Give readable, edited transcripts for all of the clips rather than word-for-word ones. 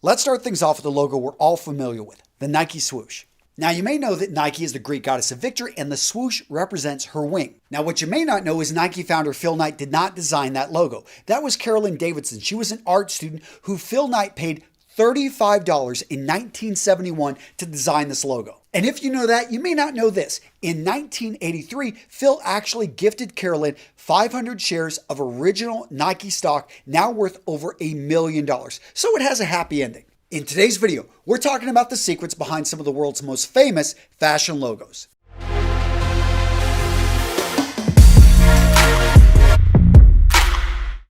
Let's start things off with the logo we're all familiar with, the Nike swoosh. Now, you may know that Nike is the Greek goddess of victory and the swoosh represents her wing. Now, what you may not know is Nike founder Phil Knight did not design that logo. That was Carolyn Davidson. She was an art student who Phil Knight paid $35 in 1971 to design this logo. And if you know that, you may not know this. In 1983, Phil actually gifted Carolyn 500 shares of original Nike stock, now worth over $1 million. So it has a happy ending. In today's video, we're talking about the secrets behind some of the world's most famous fashion logos.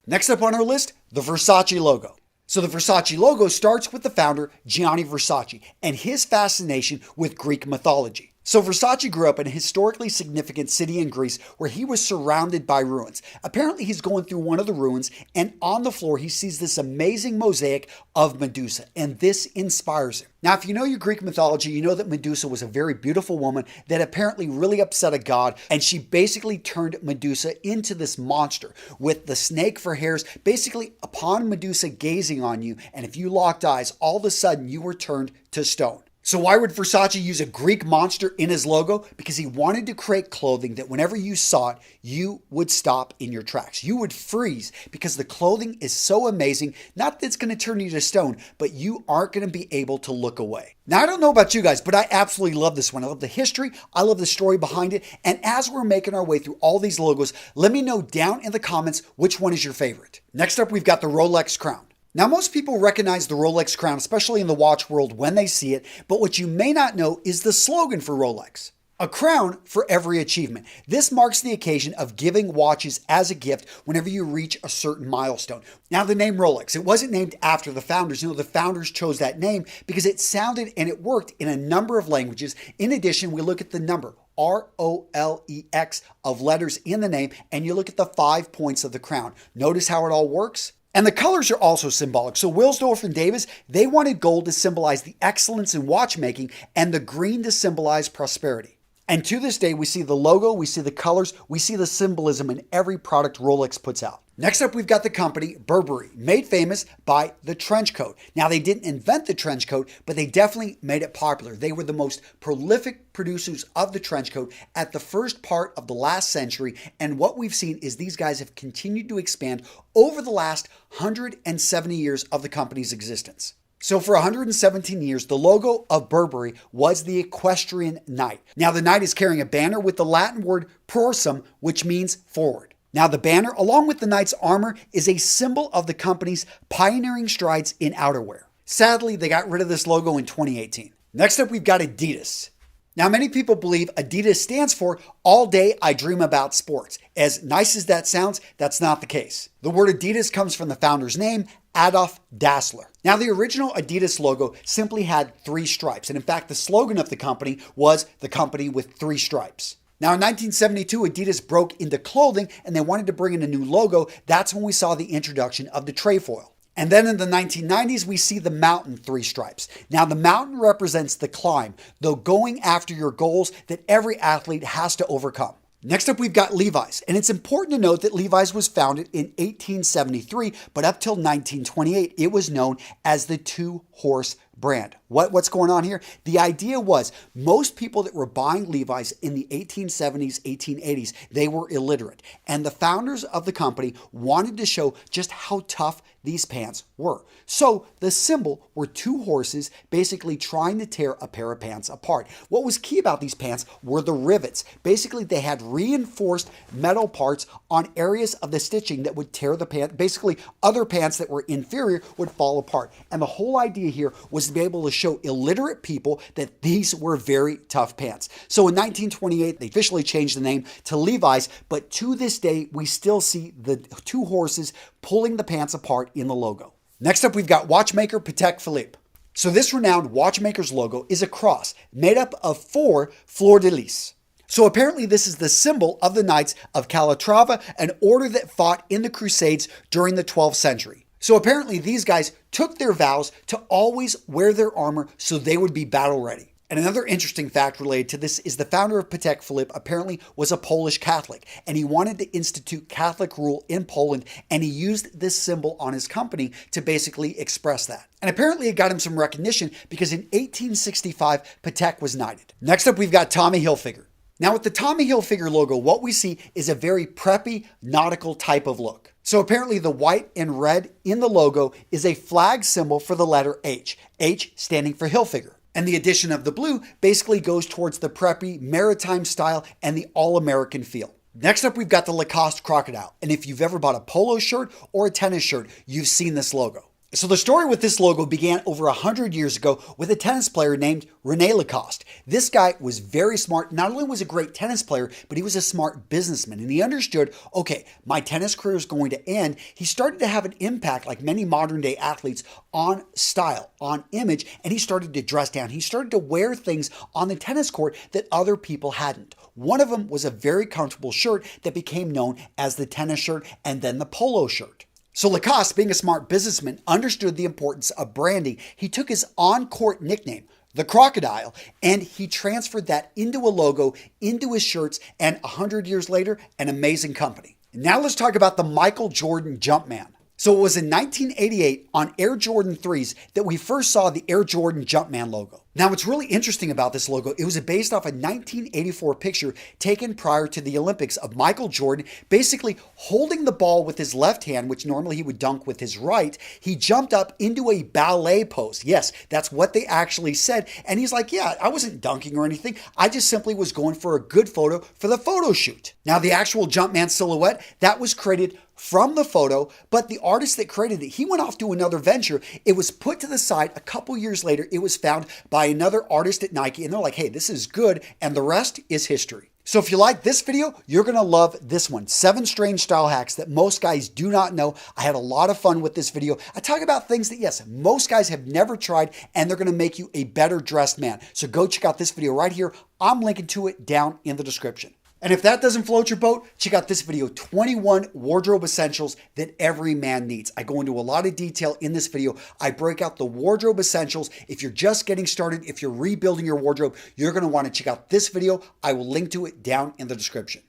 Next up on our list, the Versace logo. So the Versace logo starts with the founder, Gianni Versace, and his fascination with Greek mythology. So Versace grew up in a historically significant city in Greece where he was surrounded by ruins. Apparently he's going through one of the ruins and on the floor he sees this amazing mosaic of Medusa, and this inspires him. Now, if you know your Greek mythology, you know that Medusa was a very beautiful woman that apparently really upset a god, and she basically turned Medusa into this monster with the snake for hairs. Basically, upon Medusa gazing on you, and if you locked eyes, all of a sudden you were turned to stone. So why would Versace use a Greek monster in his logo? Because he wanted to create clothing that whenever you saw it, you would stop in your tracks. You would freeze because the clothing is so amazing. Not that it's going to turn you to stone, but you aren't going to be able to look away. Now, I don't know about you guys, but I absolutely love this one. I love the history. I love the story behind it. And as we're making our way through all these logos, let me know down in the comments which one is your favorite. Next up, we've got the Rolex crown. Now, most people recognize the Rolex crown, especially in the watch world, when they see it, but what you may not know is the slogan for Rolex. A crown for every achievement. This marks the occasion of giving watches as a gift whenever you reach a certain milestone. Now, the name Rolex, it wasn't named after the founders. The founders chose that name because it sounded and it worked in a number of languages. In addition, we look at the number, R-O-L-E-X, of letters in the name, and you look at the 5 points of the crown. Notice how it all works? And the colors are also symbolic. So Wilsdorf and Davis, they wanted gold to symbolize the excellence in watchmaking and the green to symbolize prosperity. And to this day, we see the logo, we see the colors, we see the symbolism in every product Rolex puts out. Next up, we've got the company Burberry, made famous by the trench coat. Now, they didn't invent the trench coat, but they definitely made it popular. They were the most prolific producers of the trench coat at the first part of the last century. And what we've seen is these guys have continued to expand over the last 170 years of the company's existence. So for 117 years, the logo of Burberry was the equestrian knight. Now, the knight is carrying a banner with the Latin word prorsum, which means forward. Now, the banner, along with the knight's armor, is a symbol of the company's pioneering strides in outerwear. Sadly, they got rid of this logo in 2018. Next up, we've got Adidas. Now, many people believe Adidas stands for All Day I Dream About Sports. As nice as that sounds, that's not the case. The word Adidas comes from the founder's name, Adolf Dassler. Now, the original Adidas logo simply had 3 stripes. And in fact, the slogan of the company was the company with 3 stripes. Now, in 1972, Adidas broke into clothing and they wanted to bring in a new logo. That's when we saw the introduction of the trefoil. And then in the 1990s, we see the mountain 3 stripes. Now, the mountain represents the climb, though going after your goals that every athlete has to overcome. Next up, we've got Levi's. And it's important to note that Levi's was founded in 1873, but up till 1928, it was known as the two-horse brand. What's going on here? The idea was most people that were buying Levi's in the 1870s, 1880s, they were illiterate. And the founders of the company wanted to show just how tough these pants were. So the symbol were 2 horses basically trying to tear a pair of pants apart. What was key about these pants were the rivets. Basically, they had reinforced metal parts on areas of the stitching that would tear the pant. Basically, other pants that were inferior would fall apart. And the whole idea here was to be able to show illiterate people that these were very tough pants. So in 1928, they officially changed the name to Levi's, but to this day, we still see the 2 horses pulling the pants apart in the logo. Next up, we've got watchmaker Patek Philippe. So this renowned watchmaker's logo is a cross made up of 4 fleur-de-lis. So apparently this is the symbol of the Knights of Calatrava, an order that fought in the Crusades during the 12th century. So apparently these guys took their vows to always wear their armor so they would be battle ready. And another interesting fact related to this is the founder of Patek Philippe apparently was a Polish Catholic, and he wanted to institute Catholic rule in Poland, and he used this symbol on his company to basically express that. And apparently it got him some recognition because in 1865, Patek was knighted. Next up, we've got Tommy Hilfiger. Now with the Tommy Hilfiger logo, what we see is a very preppy, nautical type of look. So apparently the white and red in the logo is a flag symbol for the letter H, H standing for Hilfiger. And the addition of the blue basically goes towards the preppy, maritime style and the all-American feel. Next up, we've got the Lacoste crocodile. And if you've ever bought a polo shirt or a tennis shirt, you've seen this logo. So the story with this logo began over 100 years ago with a tennis player named René Lacoste. This guy was very smart. Not only was a great tennis player, but he was a smart businessman. And he understood, okay, my tennis career is going to end. He started to have an impact, like many modern day athletes, on style, on image, and he started to dress down. He started to wear things on the tennis court that other people hadn't. One of them was a very comfortable shirt that became known as the tennis shirt and then the polo shirt. So Lacoste, being a smart businessman, understood the importance of branding. He took his on-court nickname, the crocodile, and he transferred that into a logo, into his shirts, and 100 years later, an amazing company. Now let's talk about the Michael Jordan Jumpman. So it was in 1988 on Air Jordan 3s that we first saw the Air Jordan Jumpman logo. Now what's really interesting about this logo, it was based off a 1984 picture taken prior to the Olympics of Michael Jordan basically holding the ball with his left hand, which normally he would dunk with his right. He jumped up into a ballet pose. Yes, that's what they actually said. And he's like, yeah, I wasn't dunking or anything. I just simply was going for a good photo for the photo shoot. Now the actual Jumpman silhouette, that was created from the photo, but the artist that created it, he went off to another venture. It was put to the side. A couple years later, it was found by another artist at Nike, and they're like, hey, this is good, and the rest is history. So if you like this video, you're going to love this one. 7 strange style hacks that most guys do not know. I had a lot of fun with this video. I talk about things that, yes, most guys have never tried, and they're going to make you a better dressed man. So go check out this video right here. I'm linking to it down in the description. And if that doesn't float your boat, check out this video, 21 wardrobe essentials that every man needs. I go into a lot of detail in this video. I break out the wardrobe essentials. If you're just getting started, if you're rebuilding your wardrobe, you're going to want to check out this video. I will link to it down in the description.